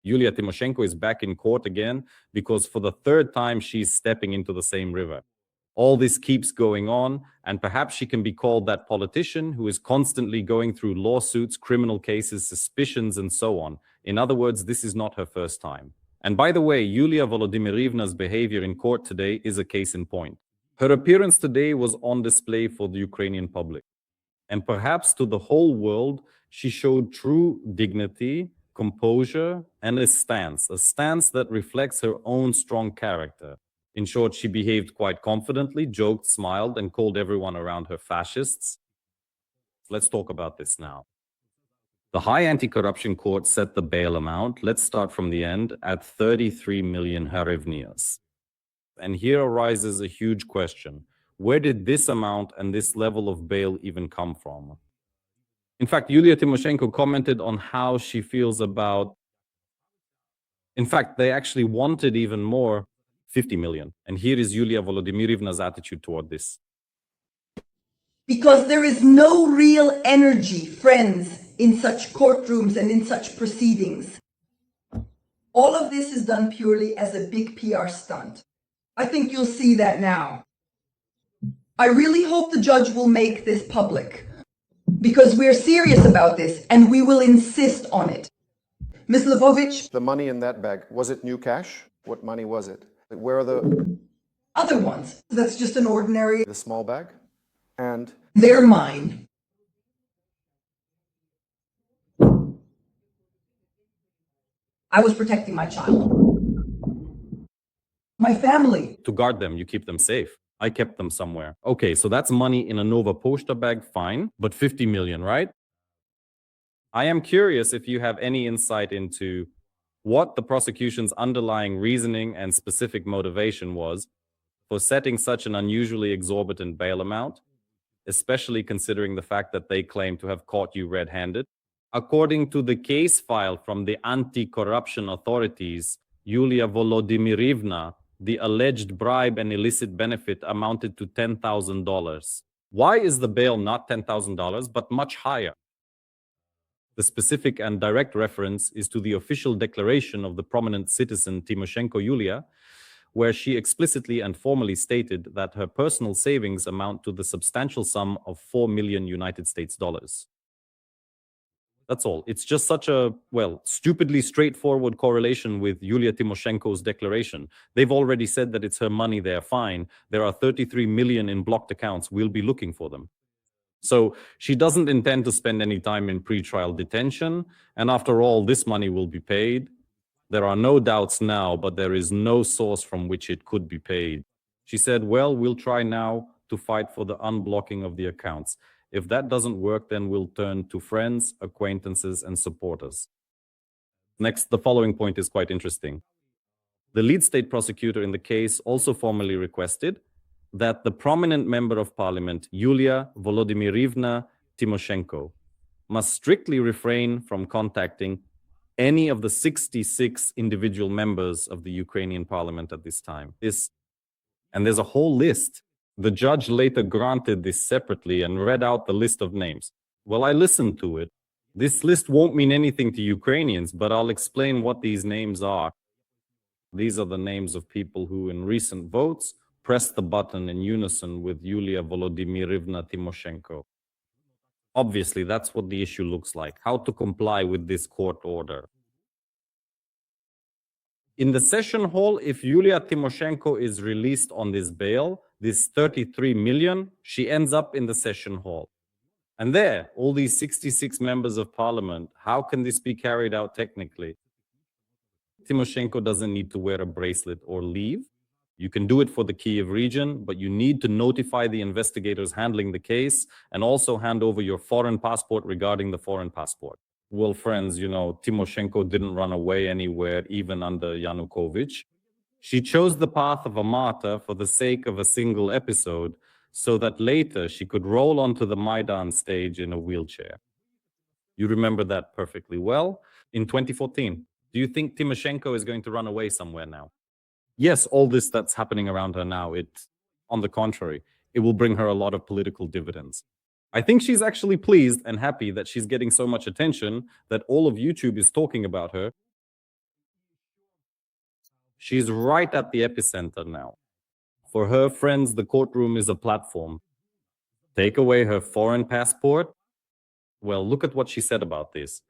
Yuliia Tymoshenko is back in court again because for the third time she's stepping into the same river. All this keeps going on, and perhaps she can be called that politician who is constantly going through lawsuits, criminal cases, suspicions, and so on. In other words, this is not her first time. And by the way, Yulia Volodymyrivna's behavior in court today is a case in point. Her appearance today was on display for the Ukrainian public. And perhaps to the whole world, she showed true dignity, composure, and a stance that reflects her own strong character. In short, she behaved quite confidently, joked, smiled, and called everyone around her fascists. Let's talk about this now. The High Anti-Corruption Court set the bail amount, let's start from the end, at 33 million hryvnias. And here arises a huge question. Where did this amount and this level of bail even come from? In fact, Yuliia Tymoshenko commented on how she feels about... In fact, they actually wanted even more, 50 million. And here is Yulia Volodymyrivna's attitude toward this. Because there is no real energy, friends, in such courtrooms and in such proceedings. All of this is done purely as a big PR stunt. I think you'll see that now. I really hope the judge will make this public, because we're serious about this and we will insist on it. Ms. Lvovich? The money in that bag, was it new cash? What money was it? Where are the... Other ones. That's just an ordinary... The small bag? And... They're mine. I was protecting my child. My family. To guard them, you keep them safe. I kept them somewhere. Okay, so that's money in a Nova Poshta bag, fine, but 50 million, right? I am curious if you have any insight into what the prosecution's underlying reasoning and specific motivation was for setting such an unusually exorbitant bail amount, especially considering the fact that they claim to have caught you red-handed. According to the case file from the anti-corruption authorities, Yulia Volodymyrivna, the alleged bribe and illicit benefit amounted to $10,000. Why is the bail not $10,000, but much higher? The specific and direct reference is to the official declaration of the prominent citizen Tymoshenko Yulia, where she explicitly and formally stated that her personal savings amount to the substantial sum of $4 million United States dollars. That's all. It's just such a, well, stupidly straightforward correlation with Yuliia Tymoshenko's declaration. They've already said that it's her money, they're fine. There are 33 million in blocked accounts. We'll be looking for them. So she doesn't intend to spend any time in pretrial detention. And after all, this money will be paid. There are no doubts now, but there is no source from which it could be paid. She said, well, we'll try now to fight for the unblocking of the accounts. If that doesn't work, then we'll turn to friends, acquaintances, and supporters. Next, the following point is quite interesting. The lead state prosecutor in the case also formally requested that the prominent member of parliament, Yulia Volodymyrivna Tymoshenko, must strictly refrain from contacting any of the 66 individual members of the Ukrainian parliament at this time. And there's a whole list. The judge later granted this separately and read out the list of names. Well, I listened to it. This list won't mean anything to Ukrainians, but I'll explain what these names are. These are the names of people who, in recent votes, pressed the button in unison with Yulia Volodymyrivna Tymoshenko. Obviously, that's what the issue looks like, how to comply with this court order. In the session hall, if Yulia Tymoshenko is released on this bail, this 33 million, she ends up in the session hall. And there, all these 66 members of parliament, how can this be carried out technically? Tymoshenko doesn't need to wear a bracelet or leave. You can do it for the Kyiv region, but you need to notify the investigators handling the case and also hand over your foreign passport regarding the foreign passport. Well, friends, you know, Tymoshenko didn't run away anywhere, even under Yanukovych. She chose the path of a martyr for the sake of a single episode, so that later she could roll onto the Maidan stage in a wheelchair. You remember that perfectly well. In 2014, do you think Tymoshenko is going to run away somewhere now? Yes, all this that's happening around her now, on the contrary, it will bring her a lot of political dividends. I think she's actually pleased and happy that she's getting so much attention, that all of YouTube is talking about her. She's right at the epicenter now. For her friends, the courtroom is a platform. Take away her foreign passport? Well, look at what she said about this.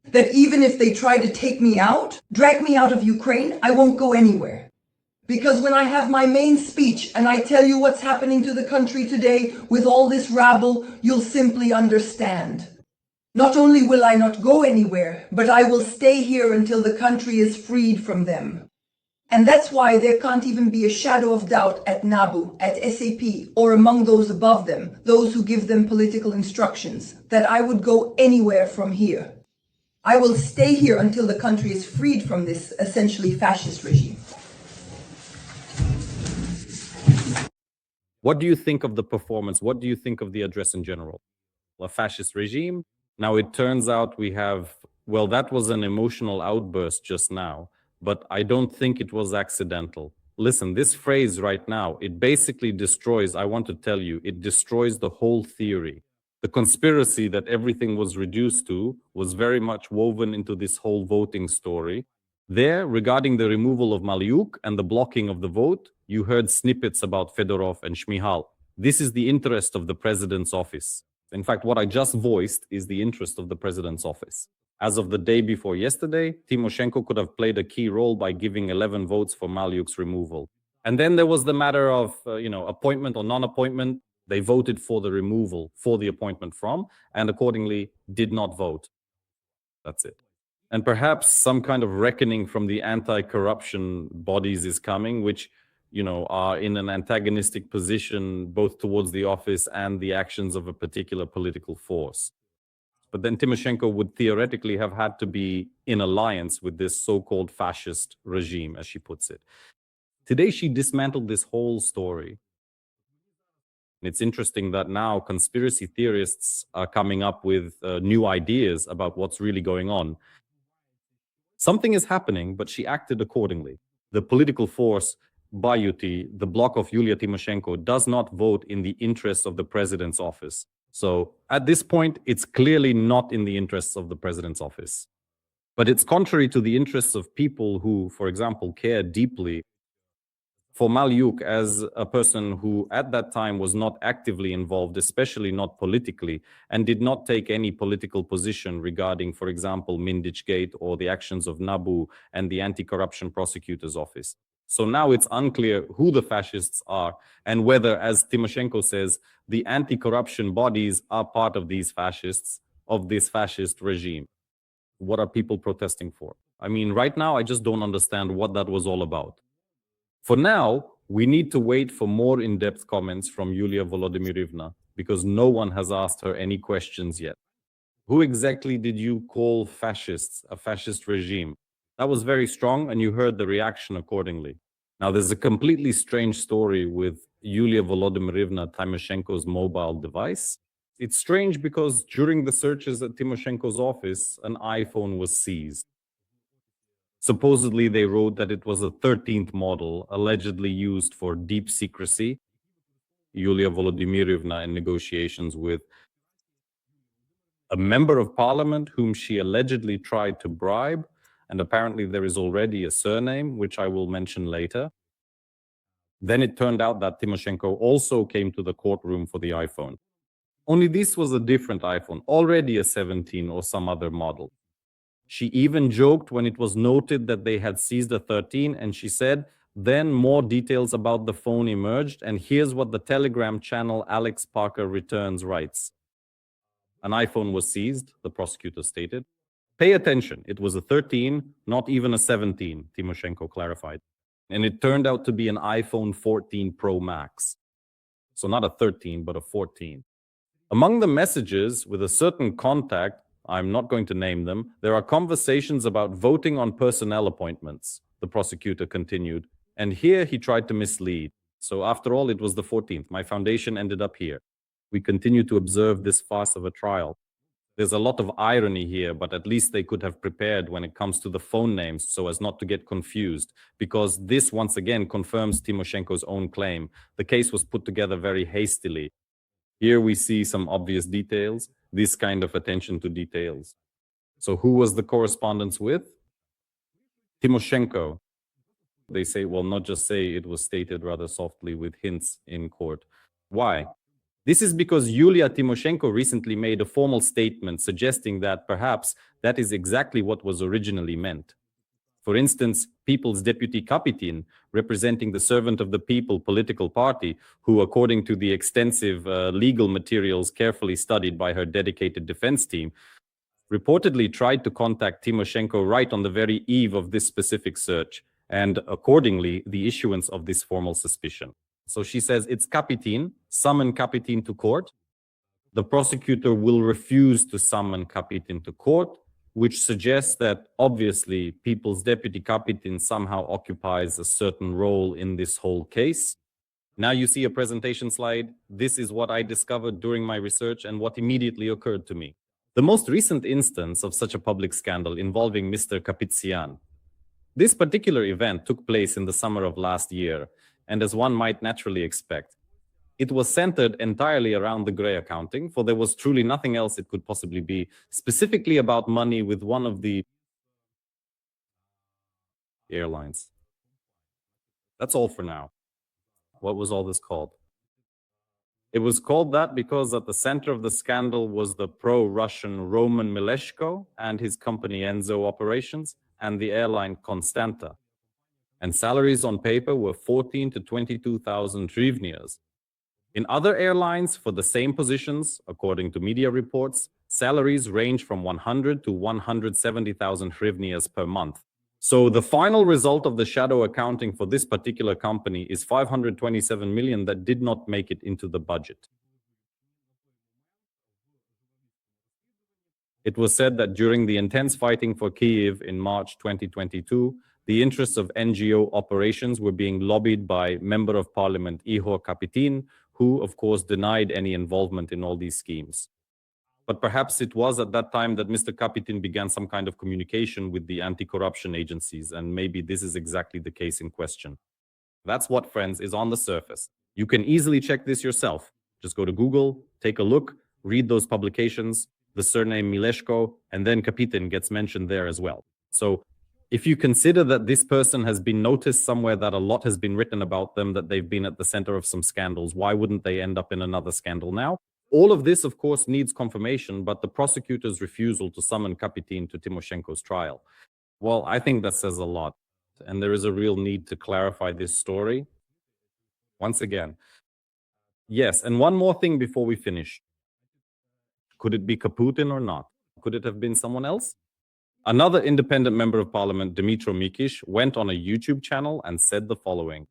That even if they try to take me out, drag me out of Ukraine, I won't go anywhere. Because when I have my main speech and I tell you what's happening to the country today with all this rabble, you'll simply understand. Not only will I not go anywhere, but I will stay here until the country is freed from them. And that's why there can't even be a shadow of doubt at NABU, at SAP, or among those above them, those who give them political instructions, that I would go anywhere from here. I will stay here until the country is freed from this essentially fascist regime. What do you think of the performance? What do you think of the address in general? A fascist regime? Now it turns out we have, well, that was an emotional outburst just now, but I don't think it was accidental. Listen, this phrase right now, it basically destroys, I want to tell you, it destroys the whole theory. The conspiracy that everything was reduced to was very much woven into this whole voting story. There, regarding the removal of Maliuk and the blocking of the vote, you heard snippets about Fedorov and Shmihal. This is the interest of the president's office. In fact, what I just voiced is the interest of the president's office. As of the day before yesterday, Tymoshenko could have played a key role by giving 11 votes for Maliuk's removal. And then there was the matter of, appointment or non-appointment. They voted for the removal, for the appointment from, and accordingly did not vote. That's it. And perhaps some kind of reckoning from the anti-corruption bodies is coming, which are in an antagonistic position both towards the office and the actions of a particular political force. But then Tymoshenko would theoretically have had to be in alliance with this so-called fascist regime, as she puts it. Today, she dismantled this whole story. And it's interesting that now conspiracy theorists are coming up with new ideas about what's really going on. Something is happening, but she acted accordingly. The political force, Bayuti, the bloc of Yuliia Tymoshenko, does not vote in the interests of the president's office. So at this point, it's clearly not in the interests of the president's office. But it's contrary to the interests of people who, for example, care deeply for Maliuk as a person who at that time was not actively involved, especially not politically, and did not take any political position regarding, for example, Mindich Gate or the actions of NABU and the Anti-Corruption Prosecutor's Office. So now it's unclear who the fascists are and whether, as Tymoshenko says, the anti-corruption bodies are part of these fascists, of this fascist regime. What are people protesting for? I mean, right now, I just don't understand what that was all about. For now, we need to wait for more in-depth comments from Yuliia Volodymyrivna because no one has asked her any questions yet. Who exactly did you call fascists, a fascist regime? That was very strong, and you heard the reaction accordingly. Now, there's a completely strange story with Yuliia Volodymyrivna Tymoshenko's mobile device. It's strange because during the searches at Tymoshenko's office, an iPhone was seized. Supposedly, they wrote that it was a 13th model, allegedly used for deep secrecy. Yuliia Volodymyrivna in negotiations with a member of parliament whom she allegedly tried to bribe, and apparently there is already a surname, which I will mention later. Then it turned out that Tymoshenko also came to the courtroom for the iPhone. Only this was a different iPhone, already a 17 or some other model. She even joked when it was noted that they had seized a 13, and she said, then more details about the phone emerged, and here's what the Telegram channel Alex Parker Returns writes. An iPhone was seized, the prosecutor stated. Pay attention, it was a 13, not even a 17, Tymoshenko clarified. And it turned out to be an iPhone 14 Pro Max. So not a 13, but a 14. Among the messages with a certain contact, I'm not going to name them, there are conversations about voting on personnel appointments, the prosecutor continued. And here he tried to mislead. So after all, it was the 14th. My foundation ended up here. We continue to observe this farce of a trial. There's a lot of irony here, but at least they could have prepared when it comes to the phone names so as not to get confused, because this once again confirms Tymoshenko's own claim. The case was put together very hastily. Here we see some obvious details, this kind of attention to details. So who was the correspondence with? Tymoshenko. They say, well, not just say, it was stated rather softly with hints in court. Why? This is because Yuliia Tymoshenko recently made a formal statement suggesting that perhaps that is exactly what was originally meant. For instance, People's Deputy Kopytin, representing the Servant of the People political party, who, according to the extensive legal materials carefully studied by her dedicated defense team, reportedly tried to contact Tymoshenko right on the very eve of this specific search, and accordingly, the issuance of this formal suspicion. So she says it's Kopytin, summon Kopytin to court. The prosecutor will refuse to summon Kopytin to court, which suggests that obviously People's Deputy Kopytin somehow occupies a certain role in this whole case. Now you see a presentation slide. This is what I discovered during my research and what immediately occurred to me. The most recent instance of such a public scandal involving Mr. Kopytin. This particular event took place in the summer of last year, and as one might naturally expect, it was centered entirely around the gray accounting, for there was truly nothing else it could possibly be, specifically about money with one of the airlines. That's all for now. What was all this called? It was called that because at the center of the scandal was the pro-Russian Roman Mileshko and his company Enzo Operations and the airline Constanta. And salaries on paper were 14 to 22,000 hryvnias. In other airlines for the same positions, according to media reports, salaries range from 100 to 170,000 hryvnias per month. So the final result of the shadow accounting for this particular company is 527 million that did not make it into the budget. It was said that during the intense fighting for Kyiv in March 2022, the interests of NGO operations were being lobbied by Member of Parliament Ihor Kopytin, who, of course, denied any involvement in all these schemes. But perhaps it was at that time that Mr. Kopytin began some kind of communication with the anti-corruption agencies, and maybe this is exactly the case in question. That's what, friends, is on the surface. You can easily check this yourself. Just go to Google, take a look, read those publications, the surname Mileshko, and then Kopytin gets mentioned there as well. So if you consider that this person has been noticed somewhere, that a lot has been written about them, that they've been at the center of some scandals, why wouldn't they end up in another scandal now? All of this, of course, needs confirmation, but the prosecutor's refusal to summon Kopytin to Tymoshenko's trial, well, I think that says a lot. And there is a real need to clarify this story. Once again, yes, and one more thing before we finish. Could it be Kopytin or not? Could it have been someone else? Another independent member of parliament, Dmytro Mikish, went on a YouTube channel and said the following.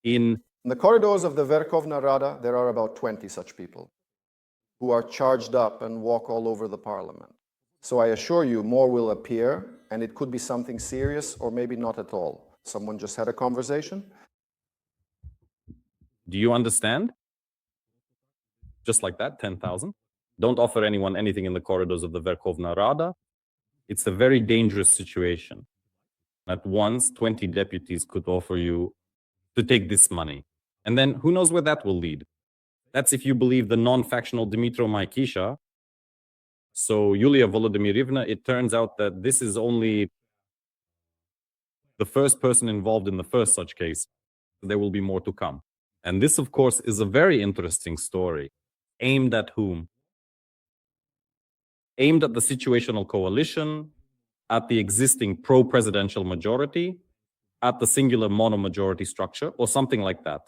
In the corridors of the Verkhovna Rada, there are about 20 such people who are charged up and walk all over the parliament. So I assure you, more will appear, and it could be something serious or maybe not at all. Someone just had a conversation. Do you understand? Just like that, 10,000. Don't offer anyone anything in the corridors of the Verkhovna Rada. It's a very dangerous situation. At once, 20 deputies could offer you to take this money. And then who knows where that will lead? That's if you believe the non-factional Dmytro Mikisha. So Yuliia Volodymyrivna, it turns out that this is only the first person involved in the first such case. There will be more to come. And this, of course, is a very interesting story. Aimed at whom? Aimed at the situational coalition, at the existing pro-presidential majority, at the singular mono-majority structure, or something like that.